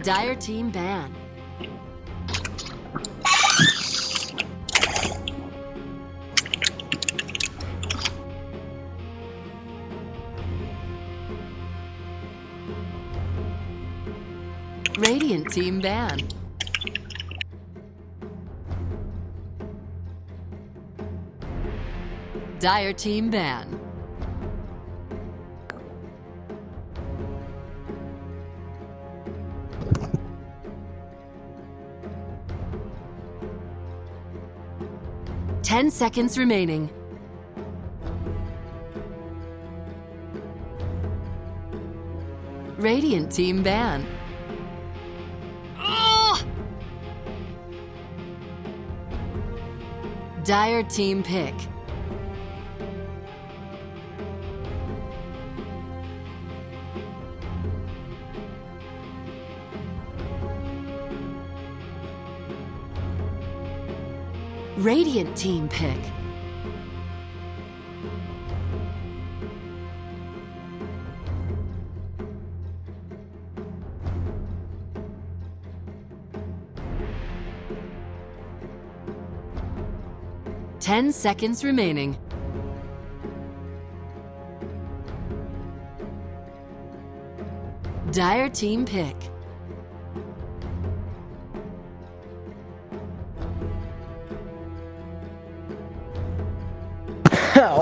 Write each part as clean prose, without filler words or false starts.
Dire team ban. Radiant team ban. Dire team ban. Ten seconds remaining. Radiant team ban. Dire team pick. Radiant team pick. Ten seconds remaining. Dire team pick.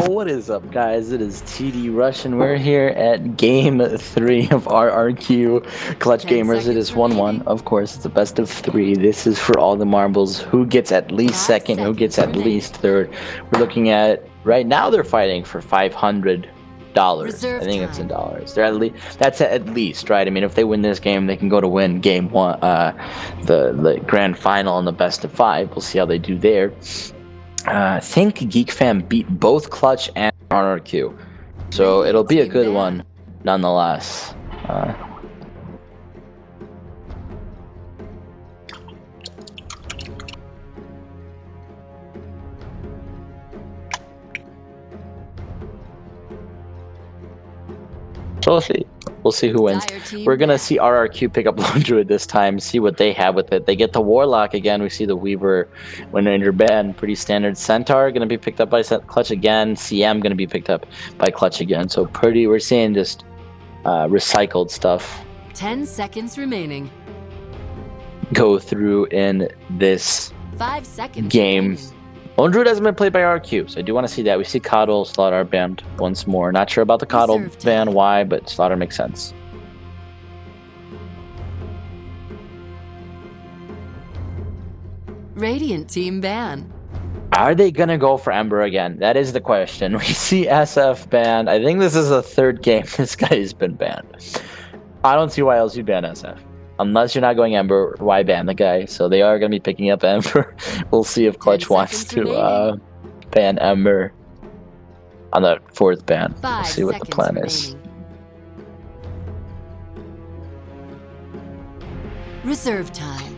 What is up, guys? It is TD Rush, and we're here at Game 3 of RRQ Clutch 10 Gamers. It is seconds 1-1. remaining. Of course, it's a best of 3. This is for all the marbles. Who gets at least 5 second? Who gets seconds at remaining. least third? We're looking at, right now they're fighting for $500. Reserve I think it's in time. dollars. They're that's at least, right? I mean, if they win this game, they can go to win game 1, the grand final and the best of 5. We'll see how they do there. I think Geek Fam beat both Clutch and RRQ, so Radiant it'll be a team good ban. one nonetheless. So we'll see who wins. Dire team We're gonna ban. see RRQ pick up Lone Druid this time, see what they have with it. They get the Warlock again. We see the Weaver when in your ban, pretty standard. Centaur gonna be picked up by Clutch again. CM gonna be picked up by Clutch again. So pretty, we're seeing just recycled stuff 10 seconds remaining. go through in this 5 seconds game. remaining. Lone Druid hasn't been played by RQ, so I do want to see that. We see Coddle, Slaughter banned once more. Not sure about the Coddle Reserve time. ban, why, but Slaughter makes sense. Radiant team ban. Are they gonna go for Ember again? That is the question. We see SF banned. I think this is the third game this guy's been banned. I don't see why else you'd ban SF. Unless you're not going Ember, why ban the guy? So they are gonna be picking up Ember. We'll see if Clutch 10 wants seconds to remaining. ban Ember on the 4th ban. 5 We'll see what the seconds plan remaining. is. Reserve time.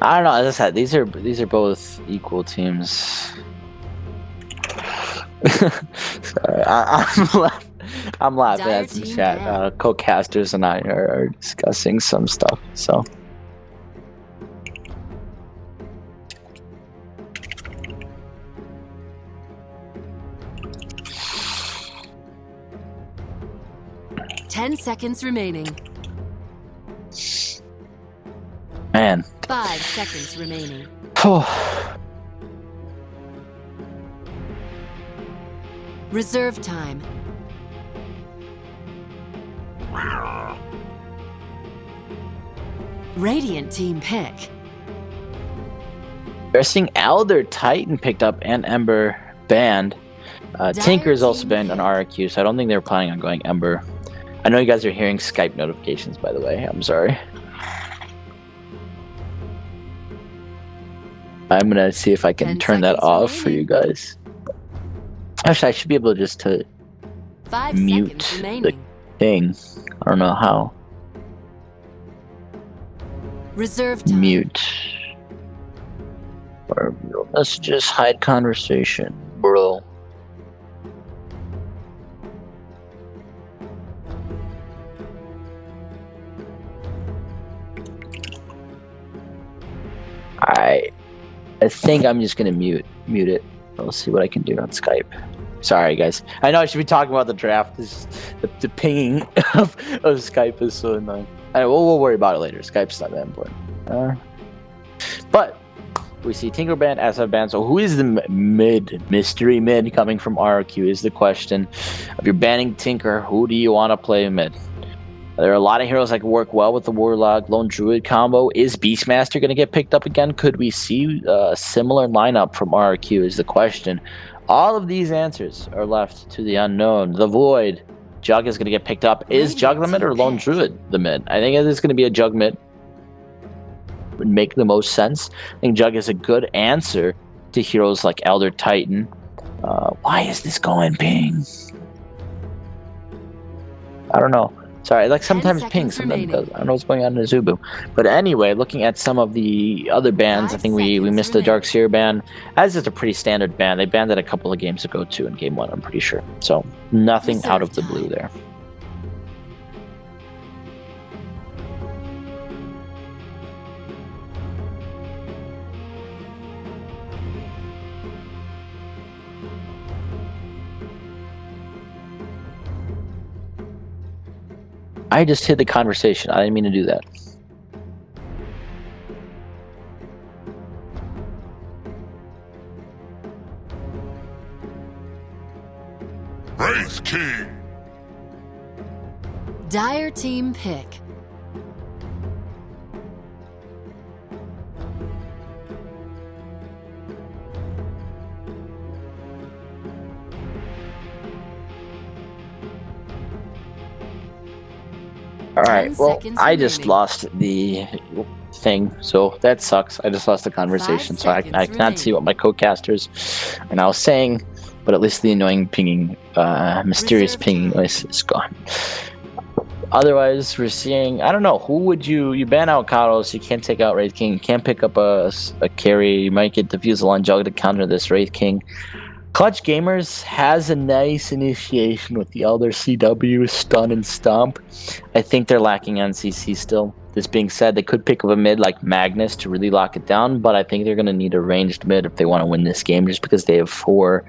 I don't know. As I said, these are both equal teams. Sorry, I'm laughing Dire at some team chat. ban. Co-casters and I are discussing some stuff. So 10 seconds remaining. man, 5 seconds remaining. Reserve time. Radiant team pick. they're seeing Elder Titan picked up and Ember banned. Tinker is also banned on RRQ, so I don't think they're planning on going Ember. I know you guys are hearing Skype notifications, by the way. I'm sorry. I'm gonna see if I can 10 turn that seconds off for you remaining. guys. Actually, I should be able just to 5 mute seconds the remaining. ping. I don't know how. Reserve time. Mute. Or let's just hide conversation, bro. I think I'm just gonna mute it. I'll see what I can do on Skype. Sorry, guys. I know I should be talking about the draft. The pinging of Skype is so annoying. We'll worry about it later. Skype's not that important. But we see Tinker Band, SF Band. So who is the mystery mid coming from RQ is the question. If you're banning Tinker, who do you want to play mid? There are a lot of heroes that can work well with the Warlock Lone Druid combo. Is Beastmaster going to get picked up again? Could we see a similar lineup from RQ is the question. All of these answers are left to the unknown. The Void. Jug is going to get picked up. Is Jug the mid or Lone Druid the mid? I think it is going to be a Jug mid. Would make the most sense. I think Jug is a good answer to heroes like Elder Titan. Why is this going ping? I don't know. Sorry, like sometimes ping, sometimes does. I don't know what's going on in Azubu. But anyway, looking at some of the other bans, I think we missed the Dark Seer ban. As is a pretty standard ban. They banned it a couple of games ago too in game 1, I'm pretty sure. So nothing out of the blue there. I just hit the conversation. I didn't mean to do that. Wraith King. Dire team pick. Alright, well, I just lost the thing, so that sucks. I just lost the conversation, so I cannot see what my co-casters are now saying, but at least the annoying pinging, mysterious pinging noise is gone. Otherwise, we're seeing, I don't know, who would you ban out Karos, you can't take out Wraith King, you can't pick up a carry, you might get Diffusal on Jug to counter this Wraith King. Clutch Gamers has a nice initiation with the Elder CW, Stun and Stomp. I think they're lacking NCC still. This being said, they could pick up a mid like Magnus to really lock it down, but I think they're going to need a ranged mid if they want to win this game, just because they have 4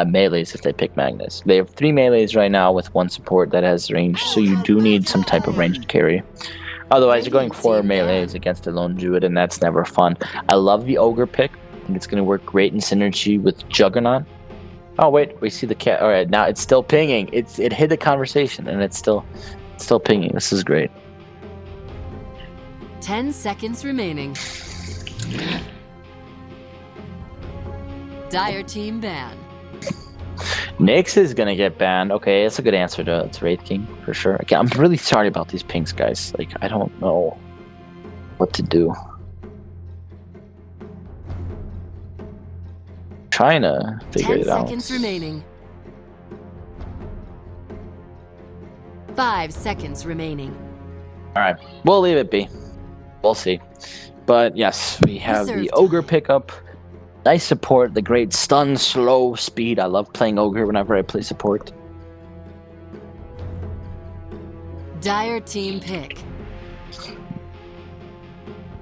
melees if they pick Magnus. They have 3 melees right now with 1 support that has range, so you do need some type of ranged carry. Otherwise, you're going 4 melees against a Lone Druid, and that's never fun. I love the Ogre pick. I think it's going to work great in synergy with Juggernaut. Oh wait, we see the cat. All right, now it's still pinging. It hit the conversation, and it's still pinging. This is great. 10 seconds remaining. Dire team ban. Nyx is gonna get banned. Okay, that's a good answer to Wraith King for sure. Okay, I'm really sorry about these pings, guys. Like, I don't know what to do. Trying to figure it out. 10 seconds remaining. 5 seconds remaining. All right, we'll leave it be. We'll see. But yes, we have the Ogre pickup. Nice support, the great stun, slow, speed. I love playing Ogre whenever I play support. Dire team pick.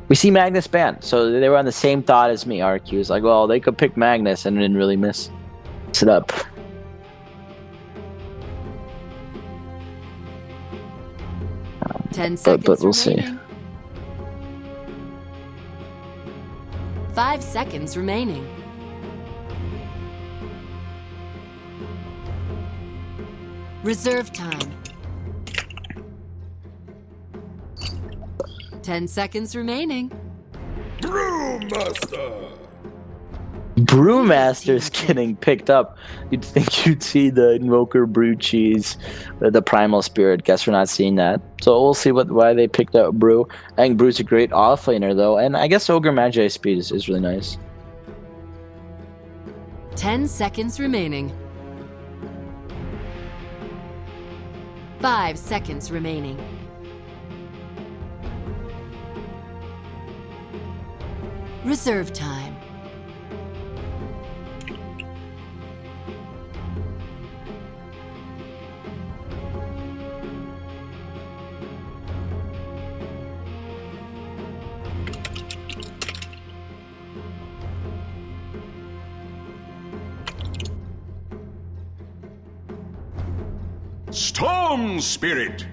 We see Magnus banned, so they were on the same thought as me. RQ is like, well, they could pick Magnus and didn't really mess it up. But we'll see. 5 seconds remaining. Reserve time. 10 seconds remaining. Brewmaster. Brewmaster's getting picked up. You'd think you'd see the Invoker Brew Cheese, the Primal Spirit. Guess we're not seeing that. So we'll see why they picked up Brew. I think Brew's a great offlaner though, and I guess Ogre Magi speed is really nice. 10 seconds remaining. 5 seconds remaining. Reserve time. Storm Spirit.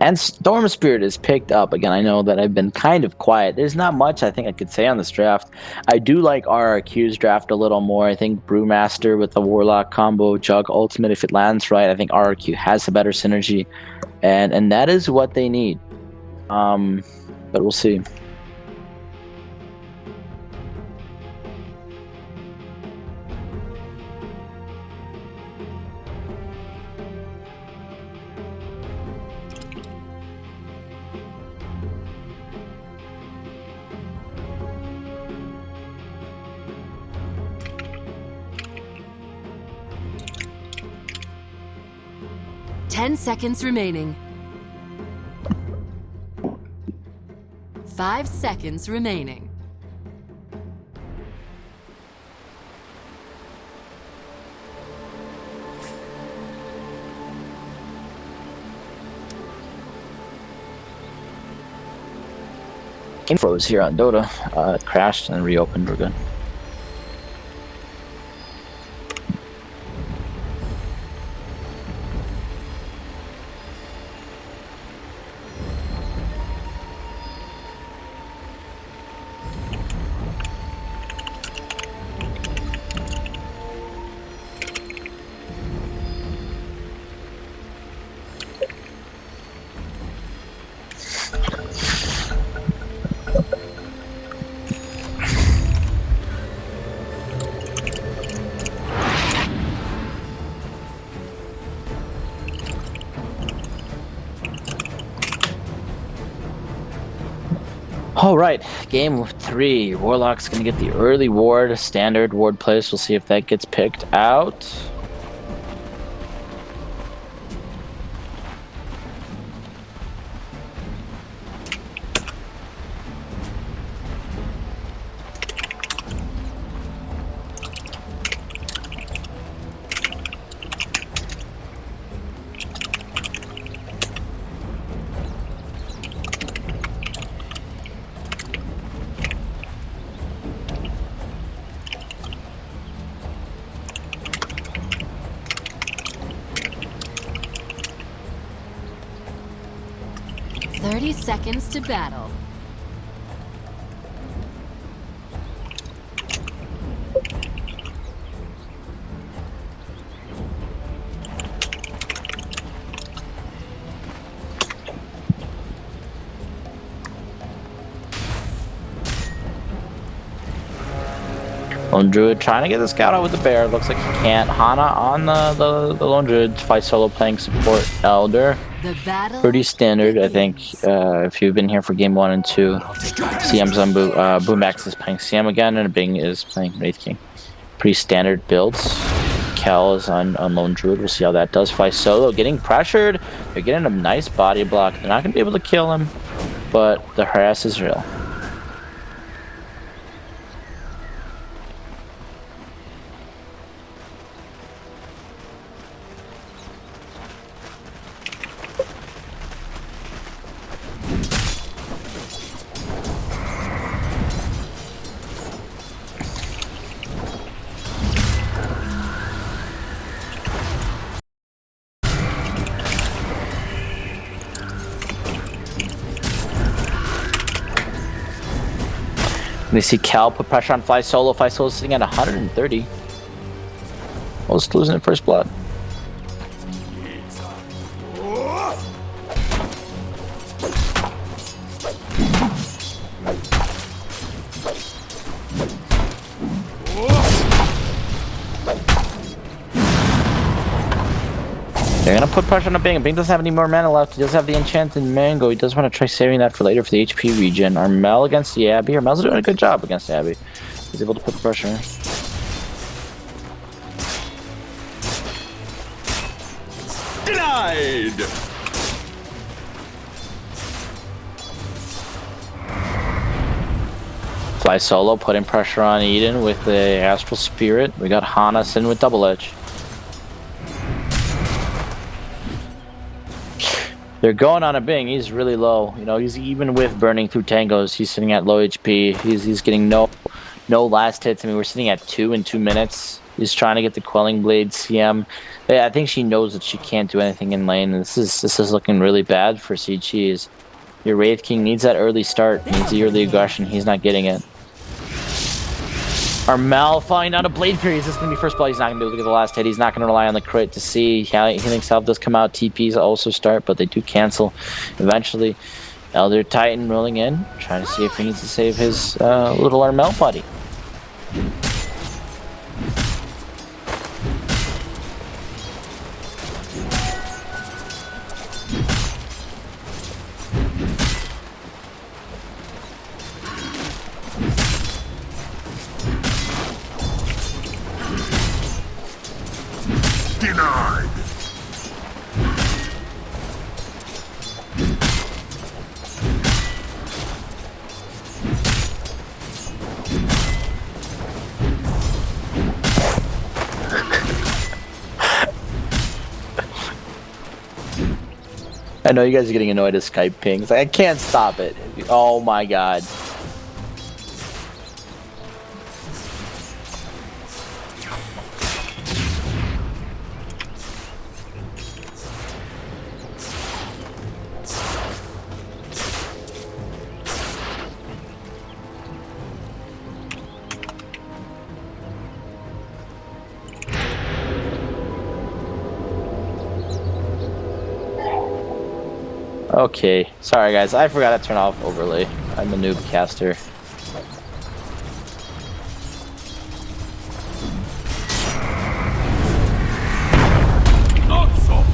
And Storm Spirit is picked up. Again, I know that I've been kind of quiet. There's not much I think I could say on this draft. I do like RRQ's draft a little more. I think Brewmaster with the Warlock combo, Jug Ultimate, if it lands right, I think RRQ has a better synergy. And that is what they need. But we'll see. Ten seconds remaining. 5 seconds remaining. Game froze here on Dota. It crashed and reopened. We're good. All right, game 3. Warlock's gonna get the early ward, standard ward place. We'll see if that gets picked out. Seconds to battle. Lone Druid trying to get the scout out with the bear. Looks like he can't. Hana on the Lone Druid. Fight solo playing support Elder. Pretty standard, I think. If you've been here for game 1 and 2, CM's on Boombax is playing CM again, and Bing is playing Wraith King. Pretty standard builds. Kel is on Lone Druid. We'll see how that does. Fight solo getting pressured. They're getting a nice body block. They're not going to be able to kill him, but the harass is real. We see Cal put pressure on Fly Solo. Fly Solo sitting at 130. Almost losing at first blood. They're gonna put pressure on Bing. Bing doesn't have any more mana left. He does have the Enchanted Mango. He does want to try saving that for later for the HP regen. Armel against the Abby. Armel's doing a good job against Abby. He's able to put the pressure. Denied! Fly solo, putting pressure on Eden with the Astral Spirit. We got Hana sitting with Double Edge. They're going on a Bing. He's really low. You know, he's even with burning through tangos. He's sitting at low HP. He's getting no last hits. I mean, we're sitting at 2 in 2 minutes. He's trying to get the Quelling Blade CM. I think she knows that she can't do anything in lane. And this is looking really bad for CG. Your Wraith King needs that early start. Needs the early aggression. He's not getting it. Armel falling down to Blade Fury. Is this going to be first blood? He's not going to be able to get the last hit. He's not going to rely on the crit to see. He thinks Self does come out. TPs also start, but they do cancel eventually. Elder Titan rolling in, trying to see if he needs to save his little Armel buddy. Denied. I know you guys are getting annoyed at Skype pings. I can't stop it. Oh my god. Okay, sorry guys, I forgot to turn off overlay. I'm a noob caster. Not so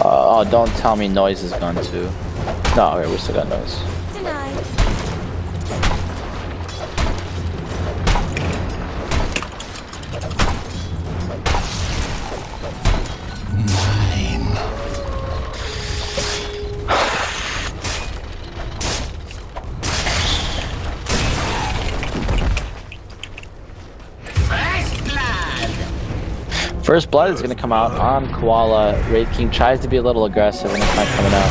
Oh, don't tell me noise is gone too. No, okay, we still got noise. Denied. First blood is going to come out on Koala. Wraith King tries to be a little aggressive and it's not coming out.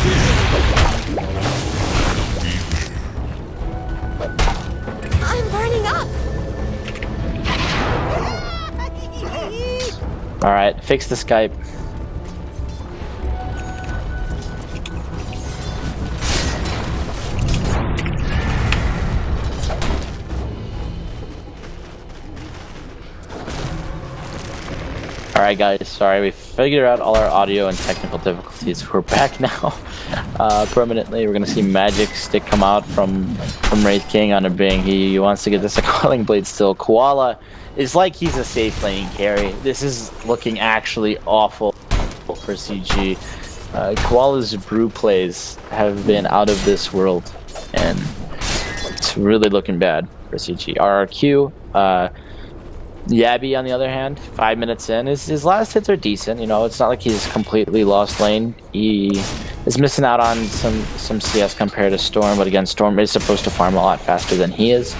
I'm burning up. Alright, fix the Skype. Alright guys, sorry, we figured out all our audio and technical difficulties. We're back now, permanently. We're gonna see Magic Stick come out from Wraith King on a Bing. He wants to get this Quelling Blade still. Koala is like he's a safe lane carry. This is looking actually awful for CG. Koala's brew plays have been out of this world, and it's really looking bad for CG. RRQ, Yabby, on the other hand, 5 minutes in, his last hits are decent. You know, it's not like he's completely lost lane. He is missing out on some CS compared to Storm, but again, Storm is supposed to farm a lot faster than he is,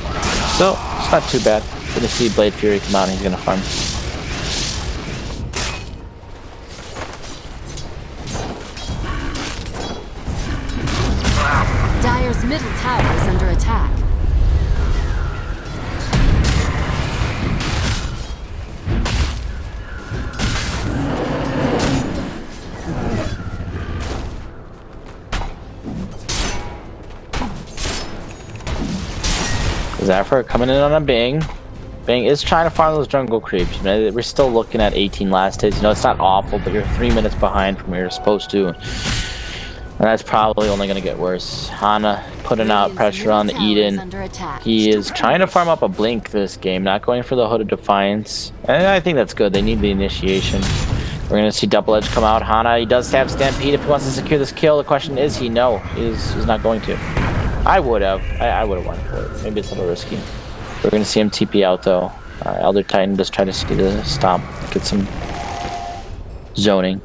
so it's not too bad. Gonna see Blade Fury come out and he's gonna farm. Dire's middle tower is under attack. Zephyr coming in on a Bing. Bing is trying to farm those jungle creeps. You know, we're still looking at 18 last hits. You know, it's not awful, but you're 3 minutes behind from where you're supposed to. And that's probably only going to get worse. Hana putting out pressure on Eden. He is trying to farm up a Blink this game, not going for the Hood of Defiance. And I think that's good. They need the initiation. We're going to see Double Edge come out. Hana, he does have Stampede if he wants to secure this kill. The question is he? No, he's not going to. I would have. I would have went for it. Maybe it's a little risky. We're gonna see him TP out though. Elder Titan just try to see the stomp, get some zoning.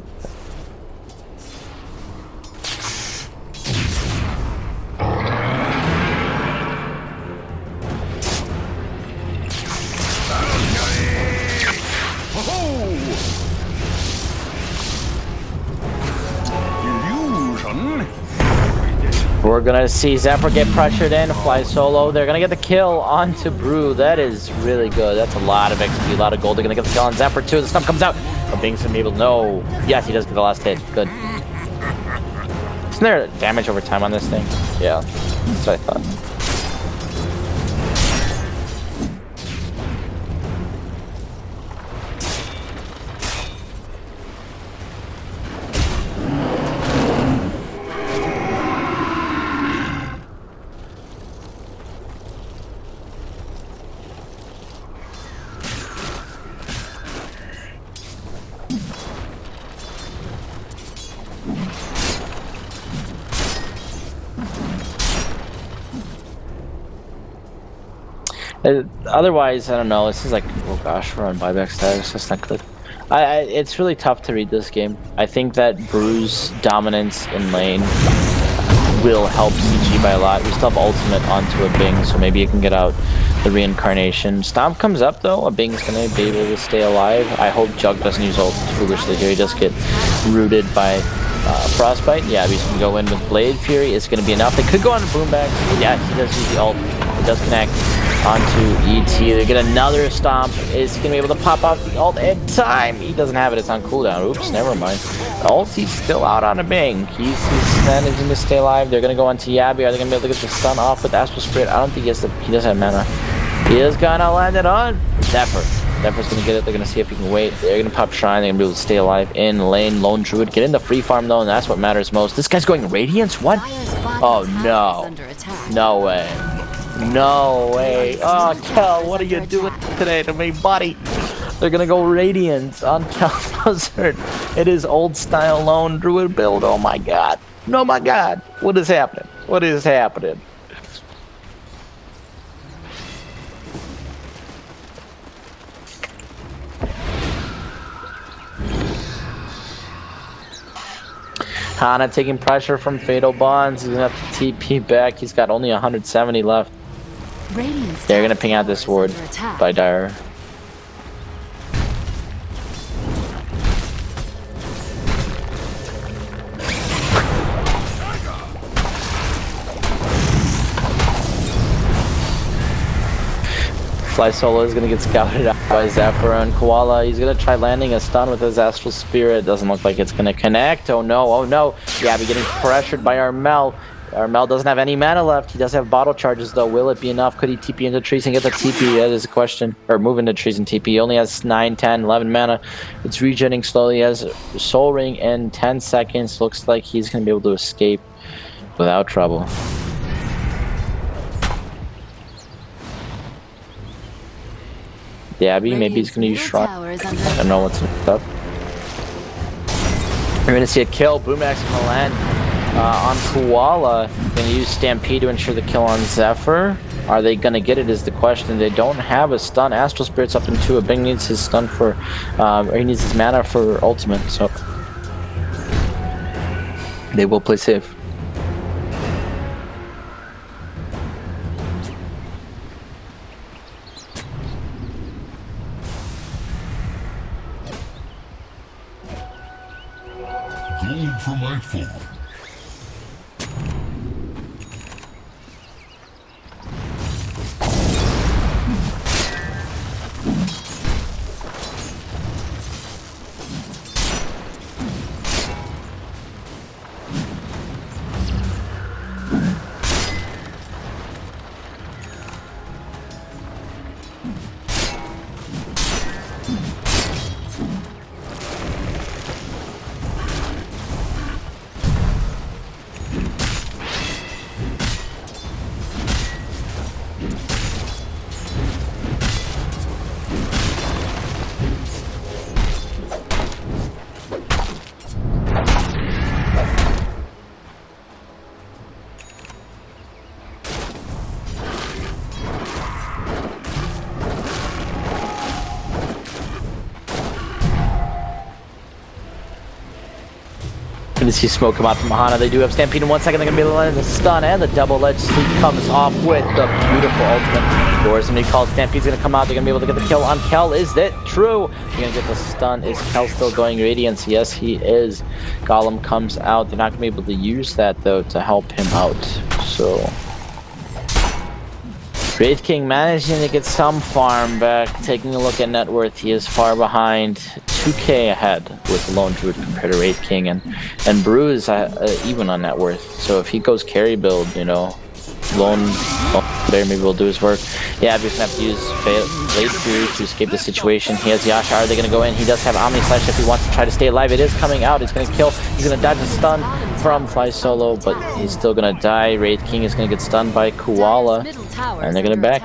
We're gonna see Zephyr get pressured in, fly solo. They're gonna get the kill onto Brew. That is really good. That's a lot of XP, a lot of gold. They're gonna get the kill on Zephyr too. The stump comes out. But Bing's gonna be able to know. Yes, he does get the last hit. Good. Isn't there damage over time on this thing? Yeah, that's what I thought. Otherwise, I don't know. This is like, oh gosh, we're on buyback status. That's not good. It's really tough to read this game. I think that Brew's dominance in lane will help CG by a lot. We still have ultimate onto a Bing, so maybe you can get out the reincarnation. Stomp comes up though. A Bing's gonna be able to stay alive. I hope Jug doesn't use ult foolishly here. He does get rooted by Frostbite. Yeah, he's gonna go in with Blade Fury. It's gonna be enough. They could go on a Boomback. Yeah, he does use the ult. It does connect onto ET. They get another stomp. Is he gonna be able to pop off the ult in time? He doesn't have it. It's on cooldown. Oops, never mind. The ult, he's still out on a Bing. He's managing to stay alive. They're gonna go onto Yabby. Are they gonna be able to get the stun off with Astral Spirit? I don't think he has the. He doesn't have mana. He is gonna land it on Zephyr. Zephyr's gonna get it. They're gonna see if he can wait. They're gonna pop Shrine. They're gonna be able to stay alive in lane. Lone Druid get in the free farm though, and that's what matters most. This guy's going Radiance. What? Oh no! No way! No way! Oh Kel, what are you doing today to me, buddy? They're gonna go Radiance on Kel Buzzard. It is old style Lone Druid build. Oh my god! No, my god! What is happening? What is happening? Hana taking pressure from Fatal Bonds. He's gonna have to TP back. He's got only 170 left. They're gonna ping out this ward by Dire. Fly Solo is gonna get scouted out by Zephyr and Koala. He's gonna try landing a stun with his Astral Spirit. Doesn't look like it's gonna connect. Oh no, oh no. Gabby getting pressured by Armel. Armel doesn't have any mana left. He does have bottle charges though. Will it be enough? Could he TP into trees and get the TP? That is a question. Or move into trees and TP. He only has 9, 10, 11 mana. It's regenerating slowly. He has Soul Ring in 10 seconds. Looks like he's gonna be able to escape without trouble. Abby, maybe he's gonna use Shrine. I don't know what's up. We're gonna see a kill. Boomback's gonna land on Koala. Gonna use Stampede to ensure the kill on Zephyr. Are they gonna get it is the question. They don't have a stun. Astral Spirit's up into a Bing needs his stun for, or he needs his mana for ultimate, so they will play safe. Gold for my food. gonna see smoke come out from Hana. They do have Stampede in 1 second. They're gonna be able to land the stun, and the double-edged sleep comes off with the beautiful ultimate. Or somebody called Stampede's gonna come out. They're gonna be able to get the kill on Kel. Is that true? They're gonna get the stun. Is Kel still going Radiance? Yes, he is. Golem comes out. They're not gonna be able to use that though to help him out. So Wraith King managing to get some farm back. Taking a look at net worth, he is far behind, 2k ahead with Lone Druid compared to Wraith King, and Brew is even on net worth. So if he goes carry build, you know, Lone there maybe will do his work. Yeah, he's gonna have to use Blade Fury to escape the situation. He has Yasha. Are they gonna go in? He does have Omni Slash if he wants to try to stay alive. It is coming out. It's gonna kill. He's gonna dodge the stun from Fly Solo, but he's still gonna die. Wraith King is gonna get stunned by Koala, and they're gonna back.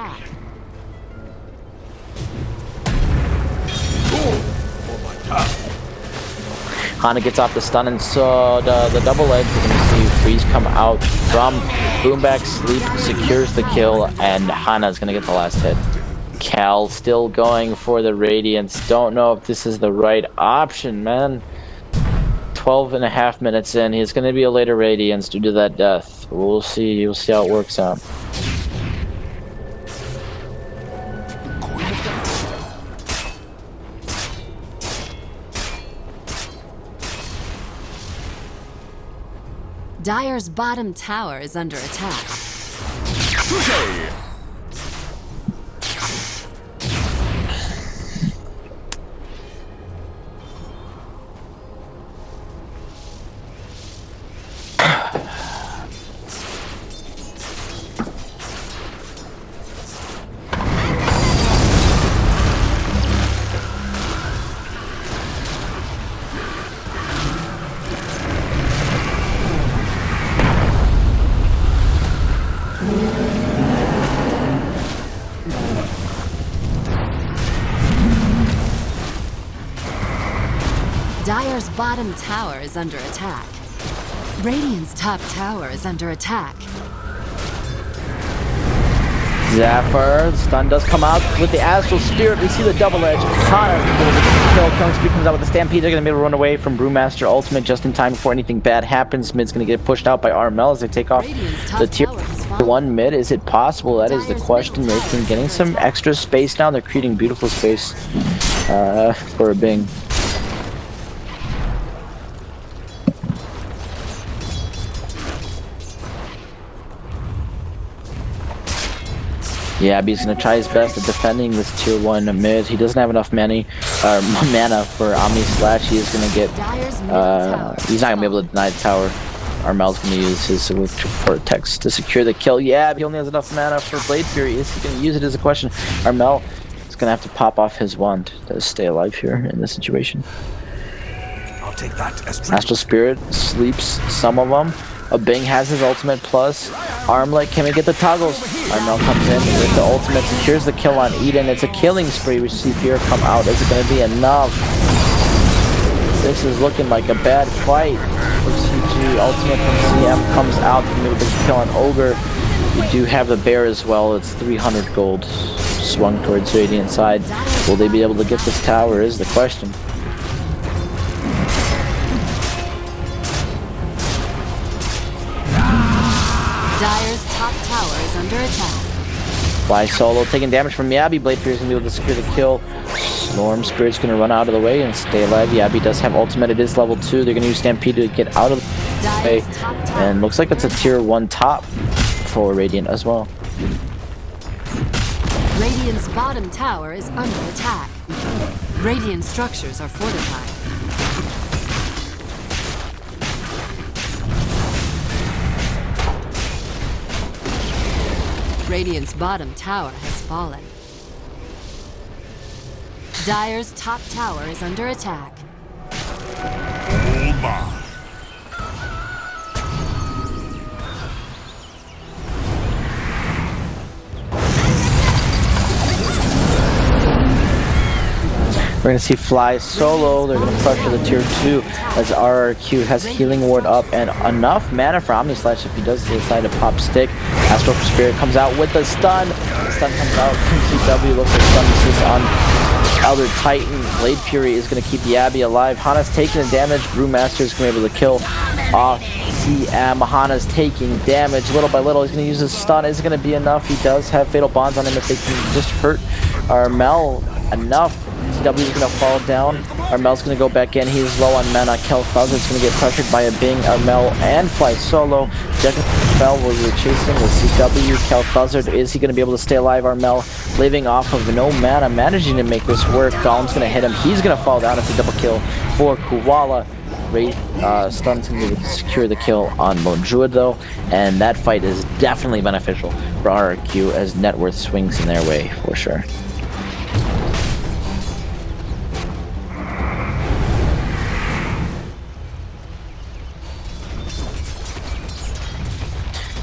Hana gets off the stun, and so the double edge, we're gonna see Freeze come out from Boomback. Sleep secures the kill, and Hana's gonna get the last hit. Cal still going for the Radiance. Don't know if this is the right option, man. 12.5 minutes in, he's gonna be a later Radiance due to that death. We'll see. We'll see how it works out. Dire's bottom tower is under attack. Touché! Dire's bottom tower is under attack. Radiant's top tower is under attack. Zephyr, stun does come out with the Astral Spirit. We see the double edge. Hana kill. Killing Spree comes out with the Stampede. They're going to be able to run away from Brewmaster ultimate just in time before anything bad happens. Mid's going to get pushed out by Armel as they take off the tier 1 mid. Is it possible? That is the question. They're getting some extra space now. They're creating beautiful space for a Bing. Yeah, he's gonna try his best at defending this tier 1 mid. He doesn't have enough mana for Omni Slash. He is gonna get he's not gonna be able to deny the tower. Armel's gonna use his Vortex to secure the kill. Yeah, he only has enough mana for Blade Fury. Is he gonna use it as a question? Armel is gonna have to pop off his wand to stay alive here in this situation. I'll take that as Astral Spirit sleeps some of them. A Bing has his ultimate plus. Armlet, can we get the toggles? Armel comes in with the ultimate, secures the kill on Eden. It's a killing spree. We see Fear come out. Is it going to be enough? This is looking like a bad fight. CG ultimate from CM comes out. Maybe the kill on Ogre. We do have the bear as well. It's 300 gold swung towards Radiant side. Will they be able to get this tower is the question. Dire's top tower is under attack. Fly Solo taking damage from Yabi. Blade Fury is going to be able to secure the kill. Storm Spirit's going to run out of the way and stay alive. Yabi does have ultimate. It is level 2. They're going to use Stampede to get out of the way. And looks like it's a tier 1 top for Radiant as well. Radiant's bottom tower is under attack. Radiant structures are fortified. Radiant's bottom tower has fallen. Dire's top tower is under attack. all mine. We're going to see Fly Solo. They're going to pressure the tier 2 as RRQ has healing ward up and enough mana for Omni Slash if he does decide to pop stick. Astral Spirit comes out with the stun. The stun comes out from CW. Looks like stun assist on Elder Titan, Blade Fury is going to keep the Abbey alive. Hana's taking the damage. Brewmaster is going to be able to kill off CM. Hana's taking damage little by little. He's going to use his stun. Is it going to be enough? He does have Fatal Bonds on him if they can just hurt Armel enough. TW is going to fall down. Armel's going to go back in. He's low on mana. Kel'Thuzza is going to get pressured by a Bing, Armel, and Fly Solo. Jeff fell while we were chasing the CW. Kel'Thuzza, is he going to be able to stay alive? Armel living off of no mana, managing to make this work. Golem's going to hit him. He's going to fall down. It's a double kill for Koala. Stun's going to be able to secure the kill on Lone Druid though, and that fight is definitely beneficial for RRQ as net worth swings in their way for sure.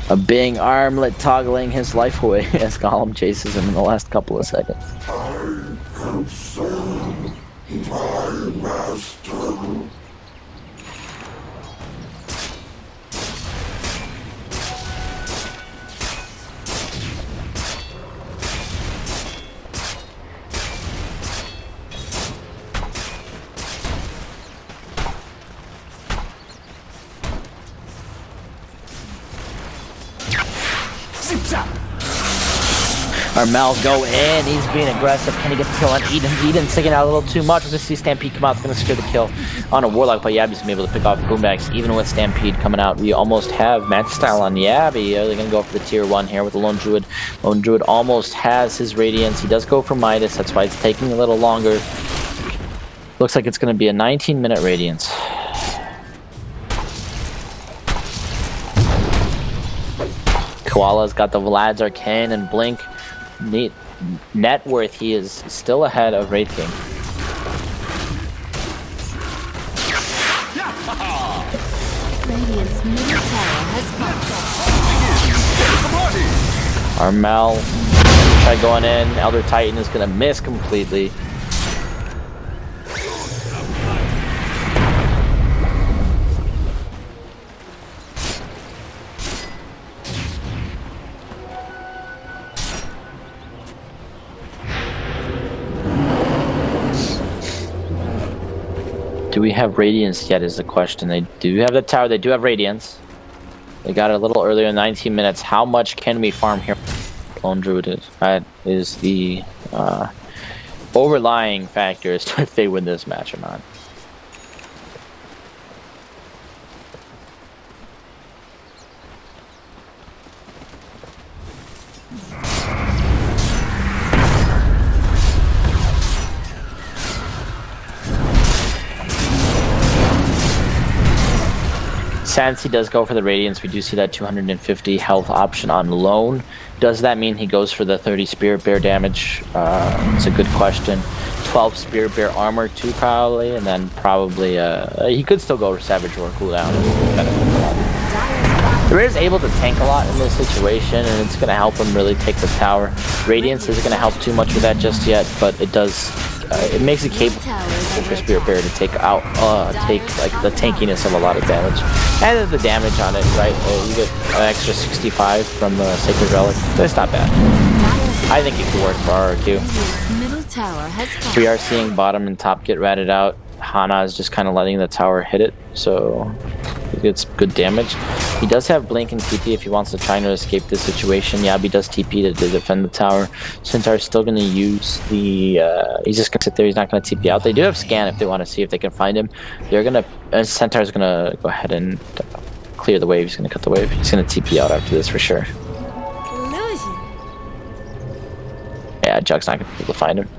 A Bing armlet toggling his life away as Golem chases him in the last couple of seconds. I have served my master. Armel go in, he's being aggressive. Can he get the kill on Eden? Eden's sticking out a little too much. We're going to see Stampede come out. It's going to secure the kill on a Warlock, but Yabby's going to be able to pick off Boombacks. Even with Stampede coming out, we almost have match style on Yabby. They're going to go for the tier 1 here with the Lone Druid. Lone Druid almost has his Radiance. He does go for Midas. That's why it's taking a little longer. Looks like it's going to be a 19-minute Radiance. Koala's got the Vlad's Arcane and Blink. Neat net worth, he is still ahead of Wraith King. Radiant's middle tower has fallen. Armel try going in. Elder Titan is gonna miss completely. Do we have Radiance yet is the question. They do have the tower. They do have Radiance. They got it a little earlier, 19 minutes. How much can we farm here? Lone Druid is. That is the overlying factor as to if they win this match or not. Since he does go for the Radiance, we do see that 250 health option on Lone. Does that mean he goes for the 30 Spirit Bear damage? It's a good question. 12 Spirit Bear armor too, probably, and then probably he could still go for Savage Roar cooldown. There is able to tank a lot in this situation, and it's going to help him really take the tower. Radiance isn't going to help too much with that just yet, but it does. It makes it capable for Spirit Bear to take out, take like the tankiness of a lot of damage, and then the damage on it, right? You get an extra 65 from the Sacred Relic. That's not bad. I think it could work for RRQ. We are seeing bottom and top get ratted out. Hana is just kind of letting the tower hit it, so he gets good damage. He does have Blink and TP if he wants to try to escape this situation. Yabby does TP to defend the tower. Centaur's still going to use the... he's just going to sit there. He's not going to TP out. They do have Scan if they want to see if they can find him. They're going to... Centaur's going to go ahead and clear the wave. He's going to cut the wave. He's going to TP out after this for sure. Yeah, Jug's not going to be able to find him.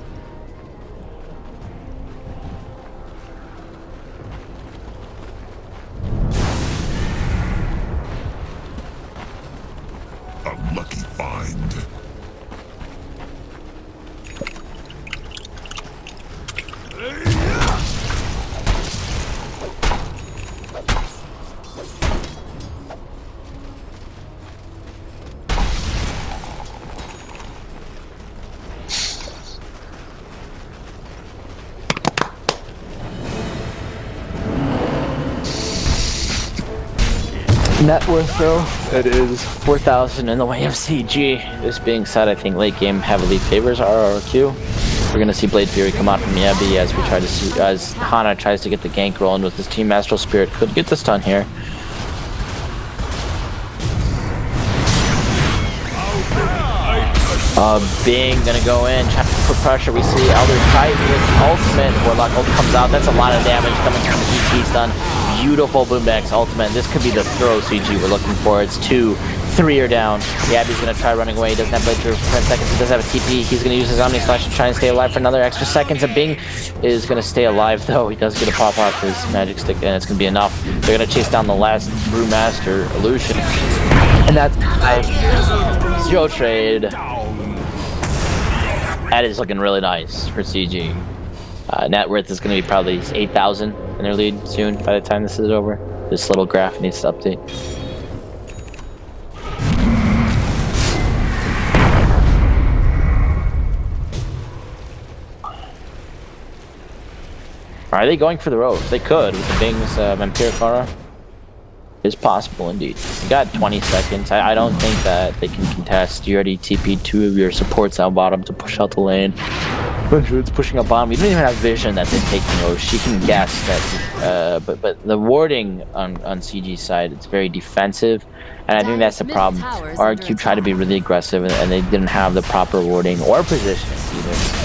Lucky find. Net worth though, it is 4,000 in the way of CG. This being said, I think late game heavily favors RRQ. We're gonna see Blade Fury come out from Yebby as we try to see, as Hana tries to get the gank rolling with his Team Astral Spirit. Could get the stun here. Bing gonna go in, trying to put pressure. We see Elder Titan with ultimate. Warlock ult comes out. That's a lot of damage coming from the ET stun. Beautiful Boombax ultimate. This could be the throw CG we're looking for. It's 2, 3 are down. Yabby's gonna try running away. He doesn't have Blade for 10 seconds. He does have a TP. He's gonna use his Omni Slash to try and stay alive for another extra seconds. And Bing is gonna stay alive though. He does get a pop off his magic stick, and it's gonna be enough. They're gonna chase down the last Brewmaster illusion. And that's 0 trade. That is looking really nice for CG. Net worth is going to be probably 8,000 in their lead soon by the time this is over. This little graph needs to update. Are they going for the Rose? They could with the Bing's Vampiric Aura. Is possible indeed. You got 20 seconds. I don't think that they can contest. You already TP'd 2 of your supports out bottom to push out the lane. Druid's pushing up bottom. You don't even have vision that they're taking Rose. She can guess that. But the warding on CG's side, it's very defensive, and I think that's the problem. RQ tried to be really aggressive, and they didn't have the proper warding or positioning either.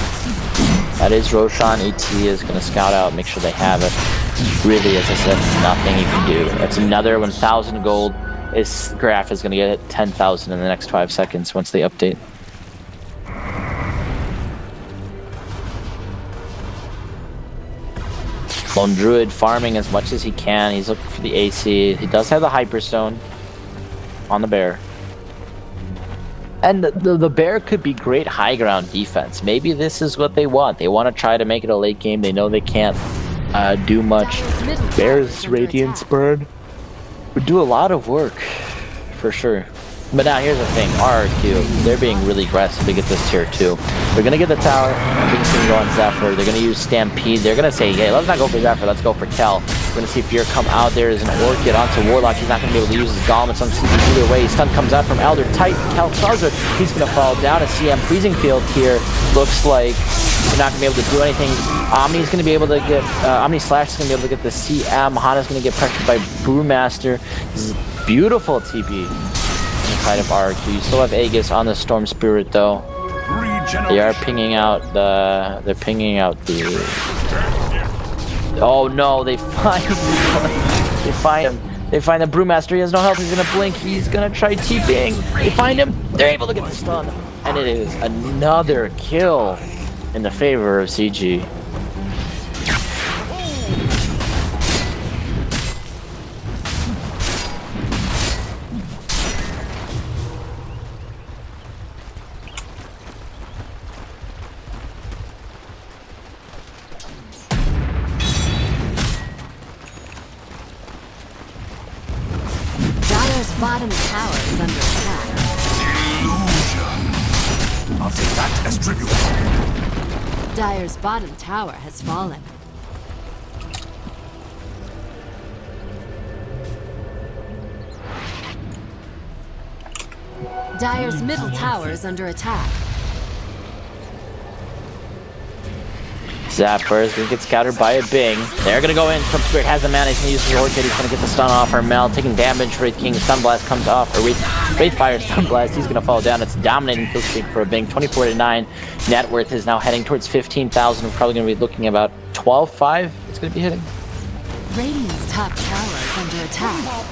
That is Roshan. AT is going to scout out, make sure they have it. Really, as I said, nothing you can do. That's another 1,000 gold. This graph is going to get 10,000 in the next 5 seconds once they update. Lone Druid farming as much as he can. He's looking for the AC. He does have the Hyperstone on the bear. And the bear could be great high ground defense. Maybe this is what they want. They want to try to make it a late game. They know they can't do much. Bear's Radiance Burn would do a lot of work, for sure. But now here's the thing, RRQ, they're being really aggressive to get this tier 2. They're going to get the tower, King's going to go on Zephyr, they're going to use Stampede, they're going to say, hey, let's not go for Zephyr, let's go for Kel. We're going to see Fear come out there as an Orchid onto Warlock, he's not going to be able to use his Golem, it's on CP either way. Stun comes out from Elder Titan, Kel tells it, he's going to fall down. A CM Freezing Field here, looks like you're not going to be able to do anything. Omni's going to be able to get, Omni Slash is going to be able to get the CM, Hana's going to get pressured by Brewmaster. This is beautiful TP. Inside of RQ. You still have Aegis on the Storm Spirit though. They are pinging out the. They're pinging out the. Oh no! They find. They find him. They find the Brewmaster. He has no health. He's gonna blink. He's gonna try TPing. They find him. They're able to get the stun, and it is another kill in the favor of CG. Bottom tower is under attack. Illusion. I'll take that as tribute. Dire's bottom tower has fallen. Dire's middle tower is under attack. Zapper is going to get scouted by a Bing. They're going to go in. Trump Spirit has the mana. He's going to use his Orchid. He's going to get the stun off Hermel. Taking damage. Wraith King Stun Blast comes off. Or Wraith Fire Stun Blast. He's going to fall down. It's a dominating kill streak for a Bing. 24-9. Net worth is now heading towards 15,000. We're probably going to be looking about 12.5. It's going to be hitting. Radiant's top tower is under attack.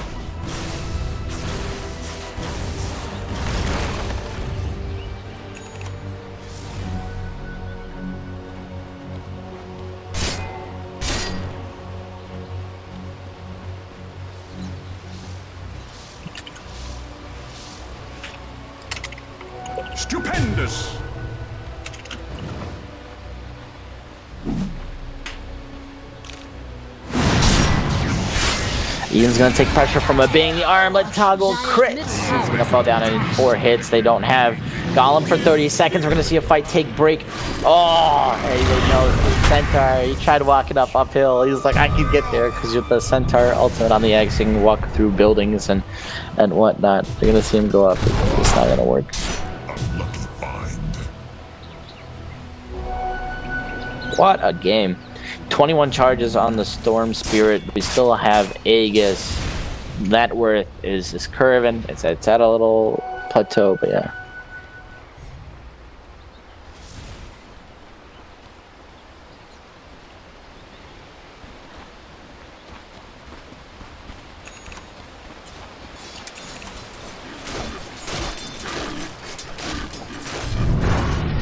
Stupendous! Ian's going to take pressure from a Bing. The armlet toggle crits. He's going to fall down in 4 hits. They don't have Golem for 30 seconds. We're going to see a fight take break. Oh, hey, they know the Centaur. He tried walking uphill. He's like, I can get there because with the Centaur ultimate on the X, you can walk through buildings and whatnot. They're going to see him go up. It's not going to work. What a game. 21 charges on the Storm Spirit. We still have Aegis. Net worth is curving. It's at a little plateau, but yeah.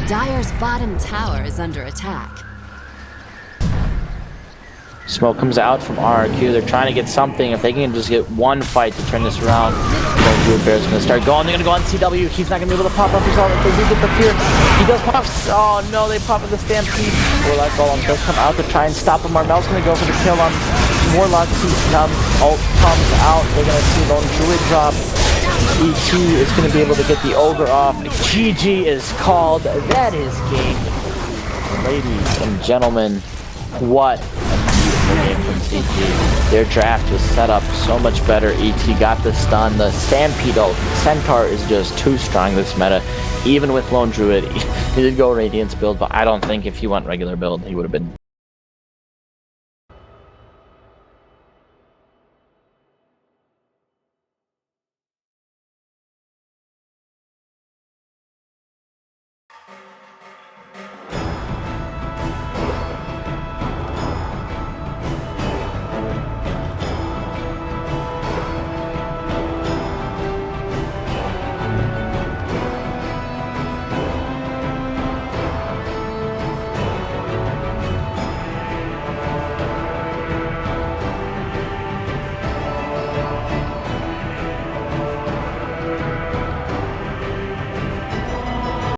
Dire's bottom tower is under attack. Smoke comes out from RRQ. They're trying to get something. If they can just get one fight to turn this around, Bear's gonna start going. They're gonna go on CW. He's not gonna be able to pop up his ult. If they do get the fear, he does pop. Oh no, they pop at the Stampede. Warlock Golem does come out to try and stop him. Marmel's gonna go for the kill on Warlock. Ult comes out. They're gonna see Lone Druid drop. ET is going to be able to get the Ogre off. GG is called. That is game. Ladies and gentlemen, what a beautiful game from CG. Their draft was set up so much better. ET got the stun. The Stampede ult. Centaur is just too strong this meta. Even with Lone Druid, he did go Radiance build, but I don't think if he went regular build, he would have been